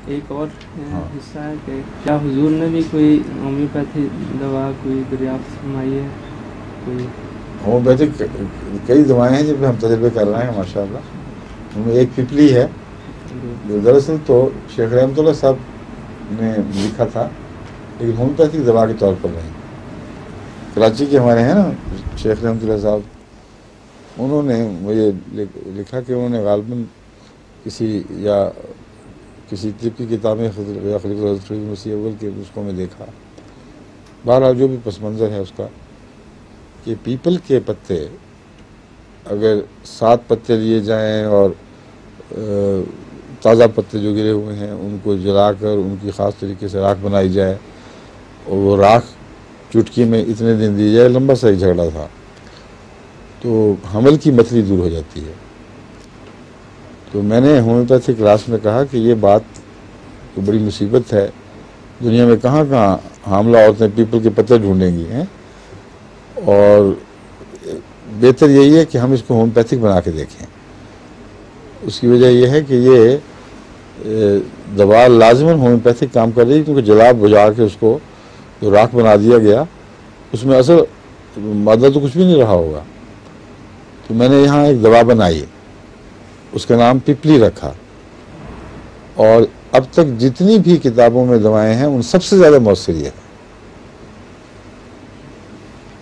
ایک اور حصہ ہے کہ کیا حضور نے بھی کوئی ہومیوپیتھی دوا کوئی دریافت فرمائی ہے؟ کوئی ہومیوپیتھک کئی دوائیں ہیں جن پہ ہم تجربے کر رہے ہیں ماشاء اللہ. ان میں ایک پپلی ہے جو دراصل تو شیخ رحمۃ اللہ صاحب نے لکھا تھا لیکن ہومیوپیتھک دوا کے طور پر نہیں. کراچی کے ہمارے ہیں نا شیخ رحمۃ اللہ صاحب, انہوں نے مجھے لکھا کہ انہوں نے غالباً کسی طب کی کتاب میں خلیفۃ مسیح اول کے نسخوں میں دیکھا. بہرحال جو بھی پس منظر ہے اس کا کہ پیپل کے پتے اگر 7 پتے لیے جائیں اور تازہ پتے جو گرے ہوئے ہیں ان کو جلا کر ان کی خاص طریقے سے راکھ بنائی جائے اور وہ راکھ چٹکی میں اتنے دن دی جائے, لمبا سا ایک جھگڑا تھا, تو حمل کی متلی دور ہو جاتی ہے. تو میں نے ہومیوپیتھی کلاس میں کہا کہ یہ بات تو بڑی مصیبت ہے, دنیا میں کہاں کہاں حاملہ عورتیں پیپل کے پتے ڈھونڈیں گی ہیں, اور بہتر یہی ہے کہ ہم اس کو ہومیوپیتھک بنا کے دیکھیں. اس کی وجہ یہ ہے کہ یہ دوا لازماً ہومیوپیتھک کام کر رہی ہے, کیونکہ جلا بجھا کے اس کو جو راکھ بنا دیا گیا اس میں اصل مادہ تو کچھ بھی نہیں رہا ہوگا. تو میں نے یہاں ایک دوا بنائی, اس کا نام پپلی رکھا, اور اب تک جتنی بھی کتابوں میں دوائیں ہیں ان سب سے زیادہ مؤثر یہ ہے.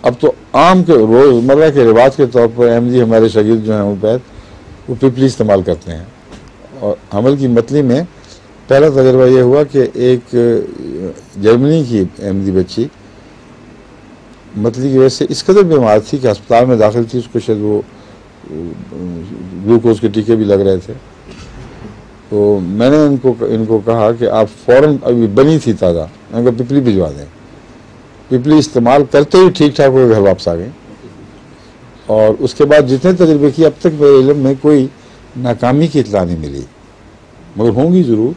اب تو عام کے روزمرہ کے رواج کے طور پر احمدی ہمارے شاگرد جو ہیں ہومیوپیتھ وہ پپلی استعمال کرتے ہیں. اور حمل کی متلی میں پہلا تجربہ یہ ہوا کہ ایک جرمنی کی احمدی بچی متلی کی وجہ سے اس قدر بیمار تھی کہ ہسپتال میں داخل تھی, اس کو شاید وہ گلوکوز کے ٹیکے بھی لگ رہے تھے. تو میں نے ان کو کہا کہ آپ فوراً, ابھی بنی تھی تازہ, میں نے کہا پپلی بھجوا دیں. پپلی استعمال کرتے ہی ٹھیک ٹھاک ہوئے گھر واپس آ گئے, اور اس کے بعد جتنے تجربے کیے اب تک میرے علم میں کوئی ناکامی کی اطلاع نہیں ملی, مگر ہوں گی ضرور.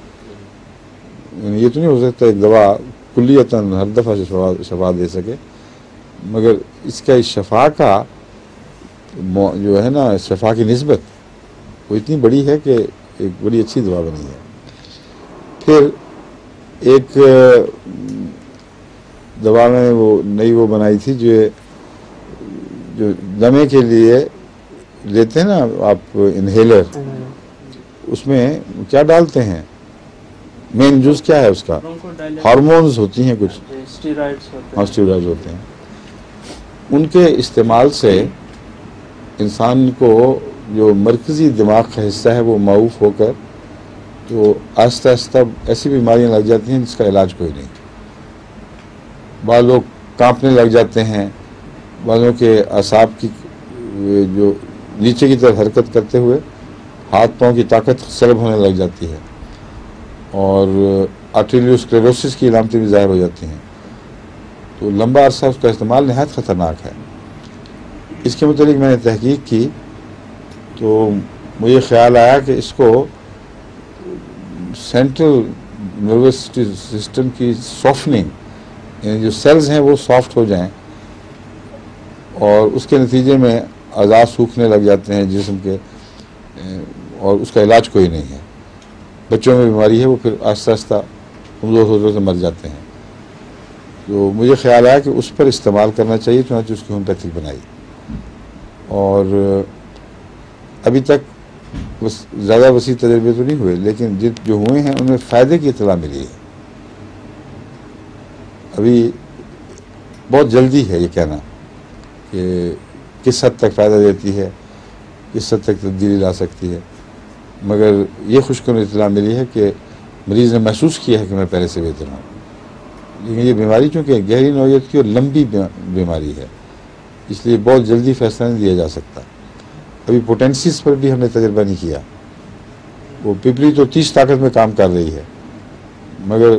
یہ تو نہیں ہو سکتا ایک دوا کلیتاً ہر دفعہ شفا دے سکے, مگر اس کا شفا کا جو ہے نا شفا کی نسبت وہ اتنی بڑی ہے کہ ایک بڑی اچھی دوا بنی ہے. پھر ایک دوا میں وہ بنائی تھی جو دمے کے لیے لیتے ہیں نا آپ انہیلر, اس میں کیا ڈالتے ہیں, مین جوس کیا ہے اس کا, ہارمونز ہوتی ہیں کچھ, اسٹیرائڈز ہوتے ہیں. ان کے استعمال سے انسان کو جو مرکزی دماغ کا حصہ ہے وہ معوف ہو کر تو آہستہ آہستہ ایسی بیماریاں لگ جاتی ہیں جس کا علاج کوئی نہیں. بعض لوگ کانپنے لگ جاتے ہیں, بعضوں کے اعصاب کی جو نیچے کی طرف حرکت کرتے ہوئے ہاتھ پاؤں کی طاقت سلب ہونے لگ جاتی ہے, اور آرٹریوسکلیروسس کی علامتیں بھی ظاہر ہو جاتی ہیں. تو لمبا عرصہ اس کا استعمال نہایت خطرناک ہے. اس کے متعلق میں نے تحقیق کی تو مجھے خیال آیا کہ اس کو سینٹرل نروس سسٹم کی سافٹننگ, یعنی جو سیلز ہیں وہ سافٹ ہو جائیں, اور اس کے نتیجے میں اعضاء سوکھنے لگ جاتے ہیں جسم کے, اور اس کا علاج کوئی نہیں ہے. بچوں میں بیماری ہے, وہ پھر آہستہ آہستہ کمزور ہوتے ہوتے مر جاتے ہیں. تو مجھے خیال آیا کہ اس پر استعمال کرنا چاہیے, چنانچہ اس کی ہومیوپیتھک بنائی. اور ابھی تک زیادہ وسیع تجربے تو نہیں ہوئے, لیکن جو ہوئے ہیں ان میں فائدے کی اطلاع ملی ہے. ابھی بہت جلدی ہے یہ کہنا کہ کس حد تک فائدہ دیتی ہے, کس حد تک تبدیلی لا سکتی ہے, مگر یہ خوش کن اطلاع ملی ہے کہ مریض نے محسوس کیا ہے کہ میں پہلے سے بہتر ہوں. لیکن یہ بیماری چونکہ گہری نوعیت کی اور لمبی بیماری ہے, اس لیے بہت جلدی فیصلہ نہیں دیا جا سکتا. ابھی پوٹینسیز پر بھی ہم نے تجربہ نہیں کیا. وہ پپلی تو 30 طاقت میں کام کر رہی ہے, مگر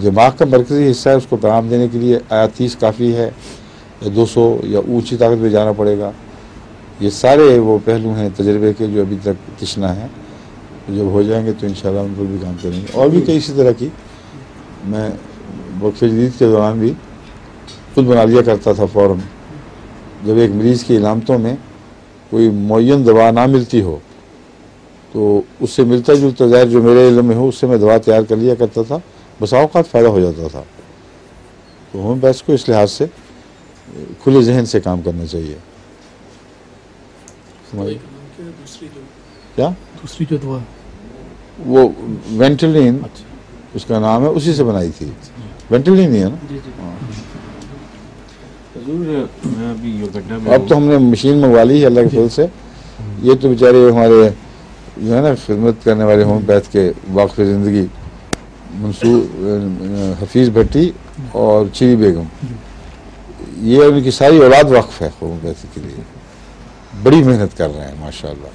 دماغ کا مرکزی حصہ ہے, اس کو پیغام دینے کے لیے آیا 30 کافی ہے یا 200 یا اونچی طاقت میں جانا پڑے گا. یہ سارے وہ پہلو ہیں تجربے کے جو ابھی تک تشنا ہے. جب ہو جائیں گے تو انشاءاللہ ان پر بھی کام کریں گے. اور بھی کئی اسی طرح کی میں وقف جدید کے دوران بھی خود بنا لیا کرتا تھا فوراً. جب ایک مریض کی علامتوں میں کوئی معین دوا نہ ملتی ہو تو اس سے ملتا جلتا ظاہر جو میرے علم میں ہو اس سے میں دوا تیار کر لیا کرتا تھا، بسا اوقات فائدہ ہو جاتا تھا. تو ہومیوپیتھ کو اس لحاظ سے کھلے ذہن سے کام کرنا چاہیے. کیا دوسری جو دعا وہ وینٹلین اس کا نام ہے، اسی سے بنائی تھی. وینٹلین ہی ہے نا. جی جی. حضور میں ابھی یہ گڈھا میں اب تو ہم نے مشین منگوا لی ہے اللہ کے فضل سے. یہ تو بیچارے ہمارے جو ہے نا خدمت کرنے والے ہومیوپیتھ کے واقف زندگی منصور حفیظ بھٹی اور چیری بیگم، یہ ان کی ساری اولاد وقف ہے ہومیوپیتھی کے لیے. بڑی محنت کر رہے ہیں ماشاءاللہ.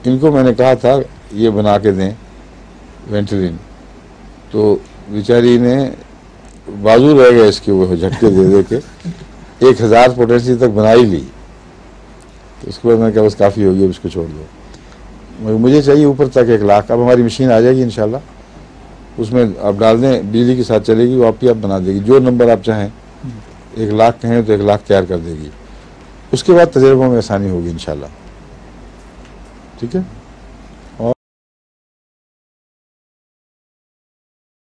ان کو میں نے کہا تھا یہ بنا کے دیں وینٹلین، تو بیچاری نے بازو رہ گئے اس کے وہ جھٹکے دے دے کے 1000 پوٹینسی تک بنا ہی لی. تو اس کے بعد میں نے کہا بس کافی ہوگی، اب اس کو چھوڑ دو. مجھے چاہیے اوپر تک 1 لاکھ. اب ہماری مشین آ جائے گی انشاءاللہ، اس میں آپ ڈال دیں، بجلی کے ساتھ چلے گی، وہ آپ بنا دے گی. جو نمبر آپ چاہیں 1 لاکھ کہیں تو 1 لاکھ تیار کر دے گی. اس کے بعد تجربوں میں آسانی ہوگی انشاءاللہ. ٹھیک ہے.